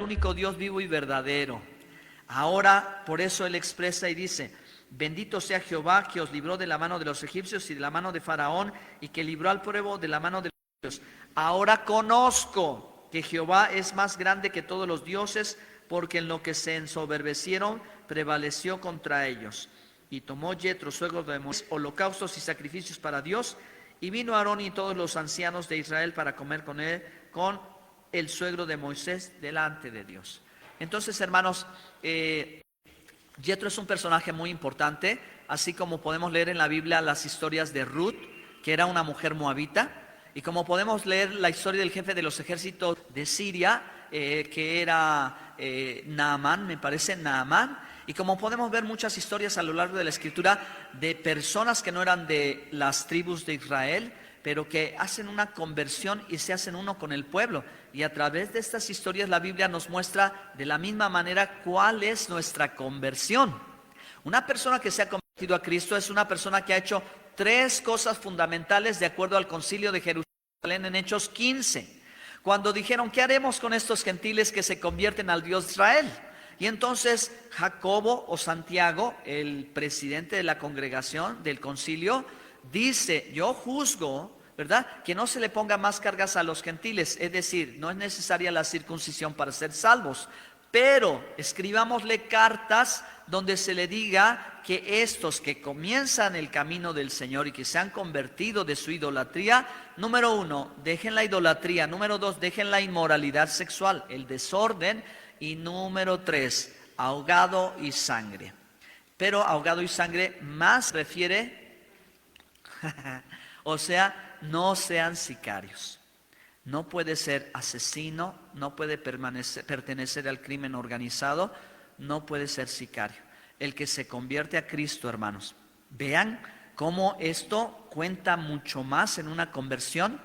único Dios vivo y verdadero. Ahora, por eso él expresa y dice: bendito sea Jehová, que os libró de la mano de los egipcios y de la mano de Faraón, y que libró al pueblo de la mano de los egipcios. Ahora conozco que Jehová es más grande que todos los dioses, porque en lo que se ensoberbecieron prevaleció contra ellos. Y tomó Jetro, suegro de Moisés, holocaustos y sacrificios para Dios, y vino Aarón y todos los ancianos de Israel para comer con él, con el suegro de Moisés, delante de Dios. Entonces, hermanos, Jetro es un personaje muy importante, así como podemos leer en la Biblia las historias de Ruth, que era una mujer moabita, y como podemos leer la historia del jefe de los ejércitos de Siria, que era Naamán, me parece, Naamán, y como podemos ver muchas historias a lo largo de la Escritura de personas que no eran de las tribus de Israel, pero que hacen una conversión y se hacen uno con el pueblo. Y a través de estas historias la Biblia nos muestra de la misma manera cuál es nuestra conversión. Una persona que se ha convertido a Cristo es una persona que ha hecho 3 cosas fundamentales de acuerdo al concilio de Jerusalén en Hechos 15. Cuando dijeron: ¿qué haremos con estos gentiles que se convierten al Dios de Israel? Y entonces Jacobo o Santiago, el presidente de la congregación del concilio, dice: yo juzgo, ¿verdad?, que no se le ponga más cargas a los gentiles, es decir, no es necesaria la circuncisión para ser salvos, pero escribámosle cartas donde se le diga que estos que comienzan el camino del Señor y que se han convertido de su idolatría, número 1, dejen la idolatría; número 2, dejen la inmoralidad sexual, el desorden; y número 3, ahogado y sangre. Pero ahogado y sangre más refiere, o sea, no sean sicarios. No puede ser asesino, no puede pertenecer al crimen organizado, no puede ser sicario. El que se convierte a Cristo, hermanos, vean cómo esto cuenta mucho más en una conversión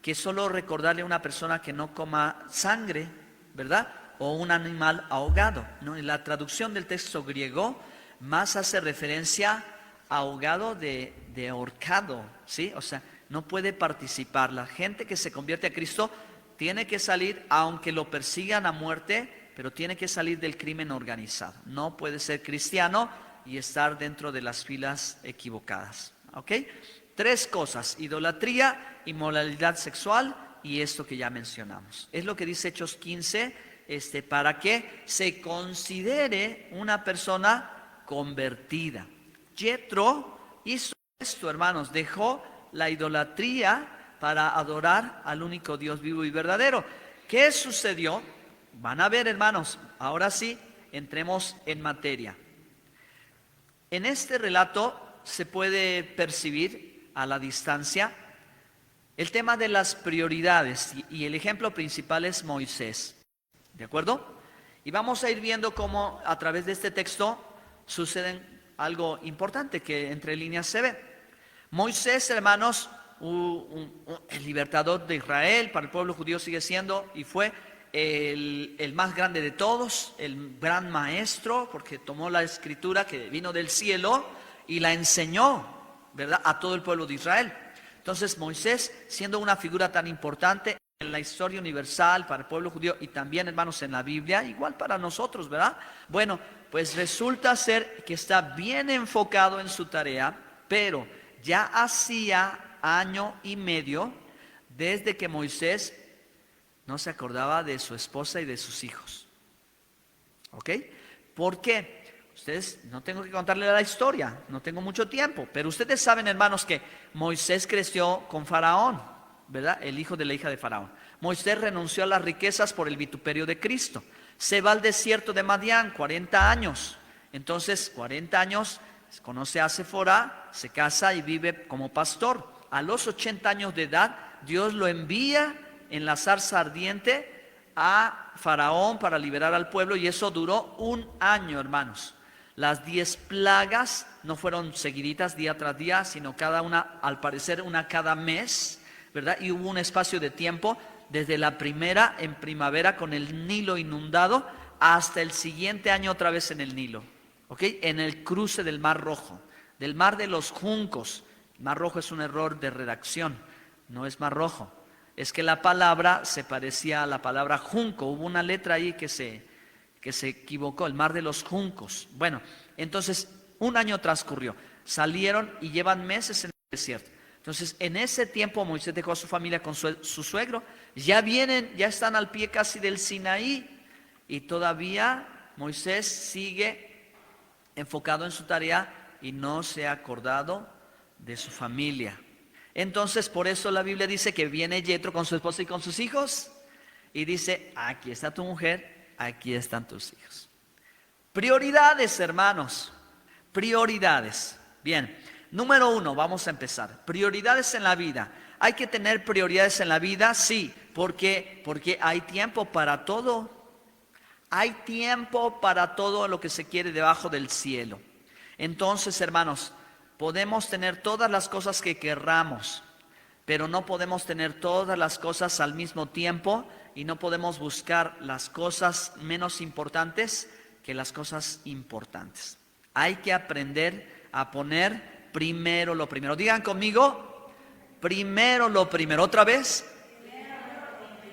que solo recordarle a una persona que no coma sangre, ¿verdad?, o un animal ahogado, ¿no? En la traducción del texto griego más hace referencia a ahogado de ahorcado, ¿sí? O sea, no puede participar. La gente que se convierte a Cristo tiene que salir, aunque lo persigan a muerte, pero tiene que salir del crimen organizado. No puede ser cristiano y estar dentro de las filas equivocadas, ¿ok? 3 cosas: idolatría, inmoralidad sexual y esto que ya mencionamos. Es lo que dice Hechos 15, para que se considere una persona convertida. Jetro hizo esto, hermanos, dejó la idolatría para adorar al único Dios vivo y verdadero. ¿Qué sucedió? Van a ver, hermanos, ahora sí, entremos en materia. En este relato se puede percibir a la distancia el tema de las prioridades, y el ejemplo principal es Moisés. ¿De acuerdo? Y vamos a ir viendo cómo a través de este texto sucede algo importante que entre líneas se ve. Moisés, hermanos, el libertador de Israel, para el pueblo judío sigue siendo y fue el más grande de todos, el gran maestro, porque tomó la escritura que vino del cielo y la enseñó, ¿verdad?, a todo el pueblo de Israel. Entonces Moisés, siendo una figura tan importante en la historia universal para el pueblo judío y también, hermanos, en la Biblia, igual para nosotros, ¿verdad? Bueno, pues resulta ser que está bien enfocado en su tarea, pero ya hacía 1 año y medio desde que Moisés no se acordaba de su esposa y de sus hijos. ¿Ok? ¿Por qué? Ustedes, no tengo que contarles la historia, no tengo mucho tiempo, pero ustedes saben, hermanos, que Moisés creció con Faraón, ¿verdad?, el hijo de la hija de Faraón. Moisés renunció a las riquezas por el vituperio de Cristo. Se va al desierto de Madián, 40 años. Entonces, 40 años, conoce a Séfora, se casa y vive como pastor. A los 80 años de edad, Dios lo envía en la zarza ardiente a Faraón para liberar al pueblo, y eso duró 1 año, hermanos. Las 10 plagas no fueron seguiditas día tras día, sino cada una, al parecer, una cada mes, ¿verdad? Y hubo un espacio de tiempo desde la primera en primavera con el Nilo inundado hasta el siguiente año otra vez en el Nilo, ¿ok? En el cruce del Mar Rojo, del Mar de los Juncos. Mar Rojo es un error de redacción, no es Mar Rojo. es que la palabra se parecía a la palabra junco. Hubo una letra ahí que se equivocó, el mar de los juncos. Bueno, entonces un año transcurrió. Salieron y llevan meses en el desierto. Entonces, en ese tiempo Moisés dejó a su familia con su suegro. Ya vienen, ya están al pie casi del Sinaí. Y todavía Moisés sigue enfocado en su tarea y no se ha acordado de su familia. Entonces, por eso la Biblia dice que viene Yetro con su esposa y con sus hijos. Y dice, aquí está tu mujer, aquí están tus hijos. Prioridades, hermanos. Prioridades. Bien. Número 1, vamos a empezar. Prioridades en la vida. ¿Hay que tener prioridades en la vida? Sí, porque hay tiempo para todo. Hay tiempo para todo lo que se quiere debajo del cielo. Entonces, hermanos, podemos tener todas las cosas que querramos, pero no podemos tener todas las cosas al mismo tiempo y no podemos buscar las cosas menos importantes que las cosas importantes. Hay que aprender a poner primero lo primero. Digan conmigo, primero lo primero. ¿Otra vez?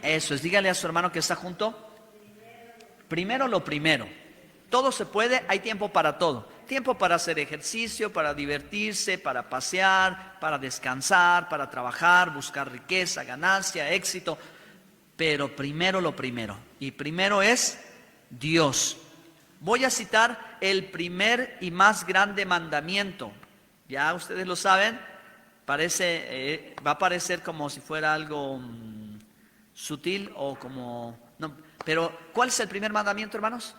Eso es, dígale a su hermano que está junto. Primero lo primero. Todo se puede, hay tiempo para todo. Tiempo para hacer ejercicio, para divertirse, para pasear, para descansar, para trabajar, buscar riqueza, ganancia, éxito. Pero primero lo primero. Y primero es Dios. Voy a citar el primer y más grande mandamiento. Ya ustedes lo saben, va a parecer como si fuera algo sutil o como... No, pero, ¿cuál es el primer mandamiento, hermanos?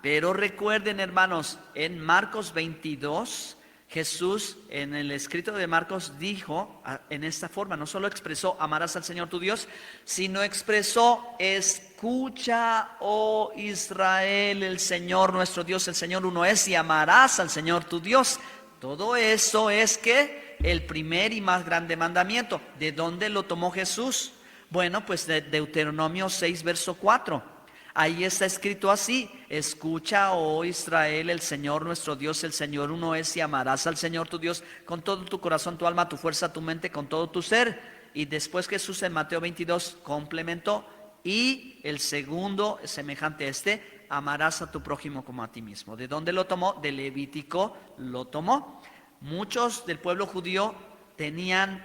Pero recuerden, hermanos, en Marcos 22, Jesús en el escrito de Marcos dijo en esta forma, no solo expresó amarás al Señor tu Dios, sino expresó escucha, oh Israel, el Señor nuestro Dios, el Señor uno es y amarás al Señor tu Dios. Todo eso es que el primer y más grande mandamiento. ¿De dónde lo tomó Jesús? Bueno, pues de Deuteronomio 6, verso 4. Ahí está escrito así, escucha, oh Israel, el Señor nuestro Dios, el Señor uno es y amarás al Señor tu Dios con todo tu corazón, tu alma, tu fuerza, tu mente, con todo tu ser. Y después Jesús en Mateo 22 complementó, y el segundo semejante a este, amarás a tu prójimo como a ti mismo. ¿De dónde lo tomó? De Levítico lo tomó. Muchos del pueblo judío tenían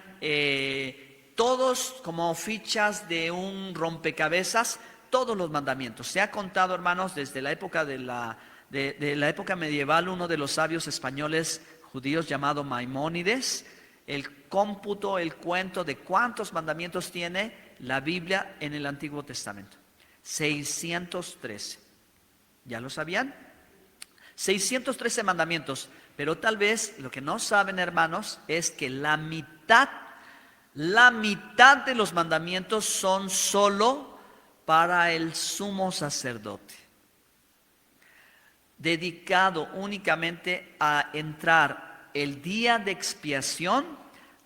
todos como fichas de un rompecabezas, todos los mandamientos. Se ha contado, hermanos, desde la época de la época medieval, uno de los sabios españoles judíos llamado Maimónides, el cómputo, el cuento de cuántos mandamientos tiene la Biblia en el Antiguo Testamento. 613. ¿Ya lo sabían? 613 mandamientos. Pero tal vez lo que no saben, hermanos, es que la mitad de los mandamientos son solo para el sumo sacerdote, dedicado únicamente a entrar el día de expiación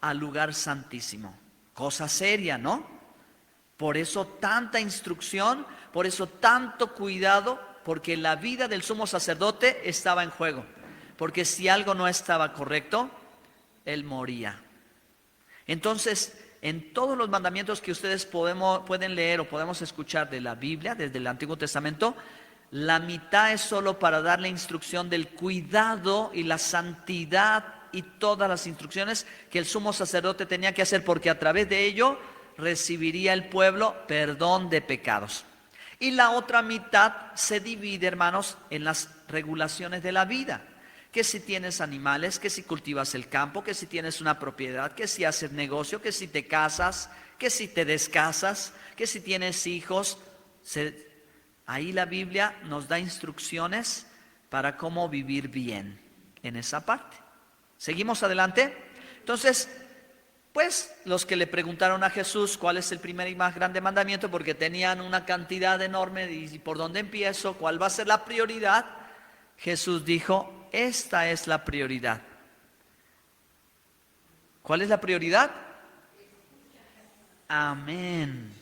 al lugar santísimo. Cosa seria, ¿no? Por eso tanta instrucción, por eso tanto cuidado, porque la vida del sumo sacerdote estaba en juego. Porque si algo no estaba correcto, él moría. Entonces, en todos los mandamientos que ustedes pueden leer o podemos escuchar de la Biblia, desde el Antiguo Testamento, la mitad es solo para dar la instrucción del cuidado y la santidad y todas las instrucciones que el sumo sacerdote tenía que hacer, porque a través de ello recibiría el pueblo perdón de pecados. Y la otra mitad se divide, hermanos, en las regulaciones de la vida. Que si tienes animales, que si cultivas el campo, que si tienes una propiedad, que si haces negocio, que si te casas, que si te descasas, que si tienes hijos. Ahí la Biblia nos da instrucciones para cómo vivir bien en esa parte. ¿Seguimos adelante? Entonces, pues los que le preguntaron a Jesús cuál es el primer y más grande mandamiento, porque tenían una cantidad enorme, y por dónde empiezo, cuál va a ser la prioridad, Jesús dijo, esta es la prioridad. ¿Cuál es la prioridad? Amén.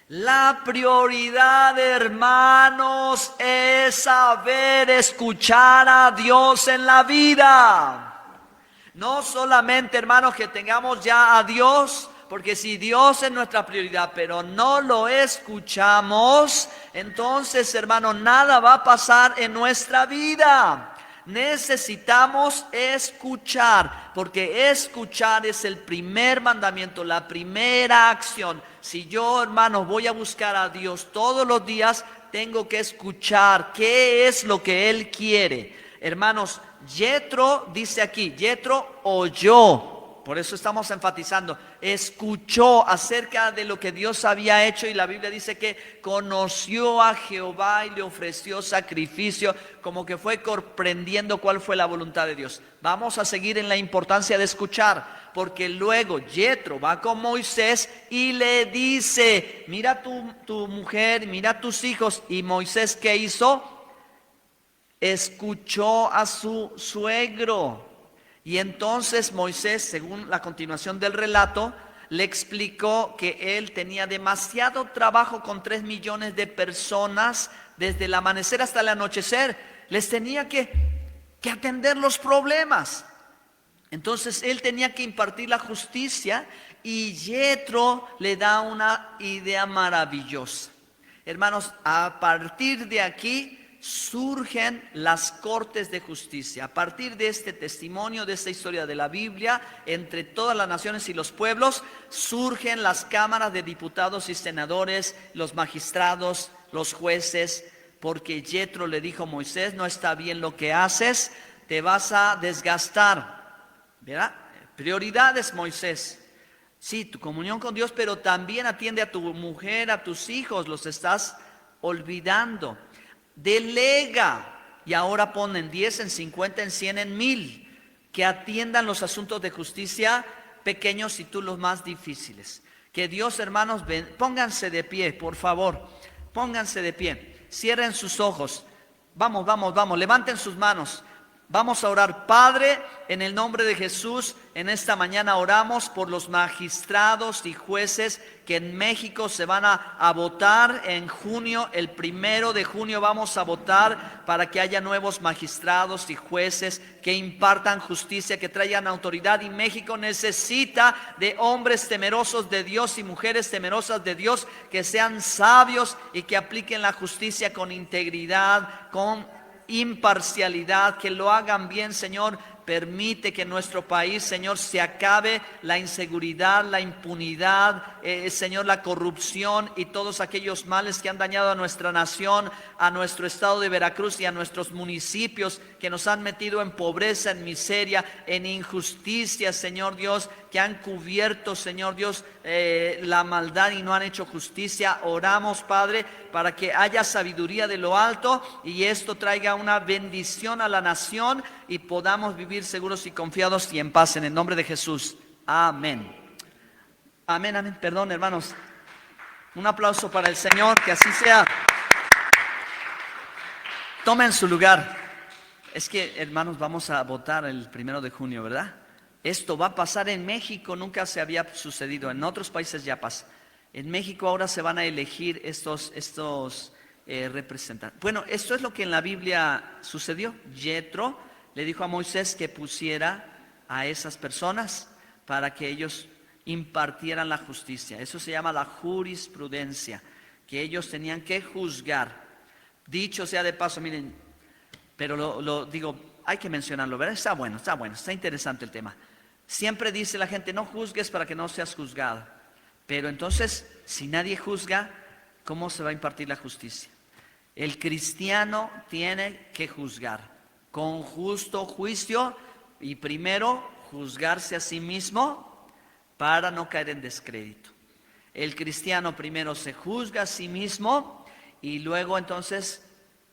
La prioridad, hermanos, es saber escuchar a Dios en la vida. No solamente, hermanos, que tengamos ya a Dios, porque si Dios es nuestra prioridad, pero no lo escuchamos, entonces, hermano, nada va a pasar en nuestra vida. Necesitamos escuchar, porque escuchar es el primer mandamiento, la primera acción. Si yo, hermano, voy a buscar a Dios todos los días, tengo que escuchar qué es lo que Él quiere. Hermanos, Jethro dice aquí, Jethro oyó. Por eso estamos enfatizando, escuchó acerca de lo que Dios había hecho, y la Biblia dice que conoció a Jehová y le ofreció sacrificio, como que fue comprendiendo cuál fue la voluntad de Dios. Vamos a seguir en la importancia de escuchar, porque luego Jethro va con Moisés y le dice, mira tu mujer, mira tus hijos. Y Moisés, ¿qué hizo? Escuchó a su suegro. Y entonces Moisés, según la continuación del relato, le explicó que él tenía demasiado trabajo con 3 millones de personas, desde el amanecer hasta el anochecer. Les tenía que atender los problemas. Entonces él tenía que impartir la justicia, y Jethro le da una idea maravillosa. Hermanos, a partir de aquí surgen las cortes de justicia. A partir de este testimonio, de esta historia de la Biblia, entre todas las naciones y los pueblos, surgen las cámaras de diputados y senadores, los magistrados, los jueces, porque Jethro le dijo a Moisés, no está bien lo que haces, te vas a desgastar. ¿Verdad? Prioridades, Moisés. Sí, tu comunión con Dios, pero también atiende a tu mujer, a tus hijos, los estás olvidando. Delega, y ahora ponen 10, en 50, en 100, en 1000, que atiendan los asuntos de justicia pequeños y tú los más difíciles. Que Dios, hermanos, pónganse de pie, por favor, pónganse de pie, cierren sus ojos, vamos, levanten sus manos. Vamos a orar. Padre, en el nombre de Jesús, en esta mañana oramos por los magistrados y jueces que en México se van a votar en junio. El 1 de junio vamos a votar para que haya nuevos magistrados y jueces que impartan justicia, que traigan autoridad. Y México necesita de hombres temerosos de Dios y mujeres temerosas de Dios, que sean sabios y que apliquen la justicia con integridad, con imparcialidad, que lo hagan bien, Señor. Permite que en nuestro país, Señor, se acabe la inseguridad, la impunidad, Señor, la corrupción y todos aquellos males que han dañado a nuestra nación, a nuestro estado de Veracruz y a nuestros municipios, que nos han metido en pobreza, en miseria, en injusticia, Señor Dios, que han cubierto, Señor Dios, la maldad y no han hecho justicia. Oramos, Padre, para que haya sabiduría de lo alto y esto traiga una bendición a la nación y podamos vivir seguros y confiados y en paz, en el nombre de Jesús. Amén. Amén, amén. Perdón, hermanos. Un aplauso para el Señor, que así sea. Tomen su lugar. Es que, hermanos, vamos a votar el 1 de junio, ¿verdad? Esto va a pasar en México, nunca se había sucedido. En otros países ya pasa. En México ahora se van a elegir estos representantes. Bueno, esto es lo que en la Biblia sucedió. Jethro le dijo a Moisés que pusiera a esas personas para que ellos impartieran la justicia. Eso se llama la jurisprudencia, que ellos tenían que juzgar. Dicho sea de paso, miren, pero lo digo, hay que mencionarlo, ¿verdad? Está bueno, está interesante el tema. Siempre dice la gente, no juzgues para que no seas juzgado. Pero entonces, si nadie juzga, ¿cómo se va a impartir la justicia? El cristiano tiene que juzgar con justo juicio y primero juzgarse a sí mismo para no caer en descrédito. El cristiano primero se juzga a sí mismo y luego entonces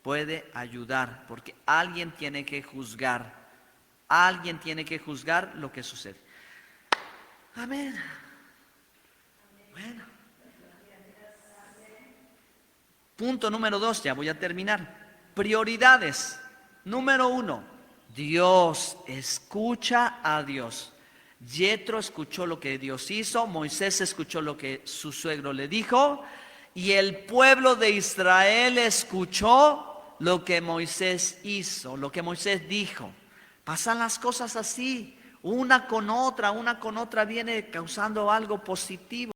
puede ayudar, porque alguien tiene que juzgar. Alguien tiene que juzgar lo que sucede. Amén. Bueno. Punto número 2, ya voy a terminar. Prioridades. Número 1, Dios. Escucha a Dios. Jethro escuchó lo que Dios hizo, Moisés escuchó lo que su suegro le dijo, y el pueblo de Israel escuchó lo que Moisés hizo, lo que Moisés dijo. Pasan las cosas así. una con otra viene causando algo positivo.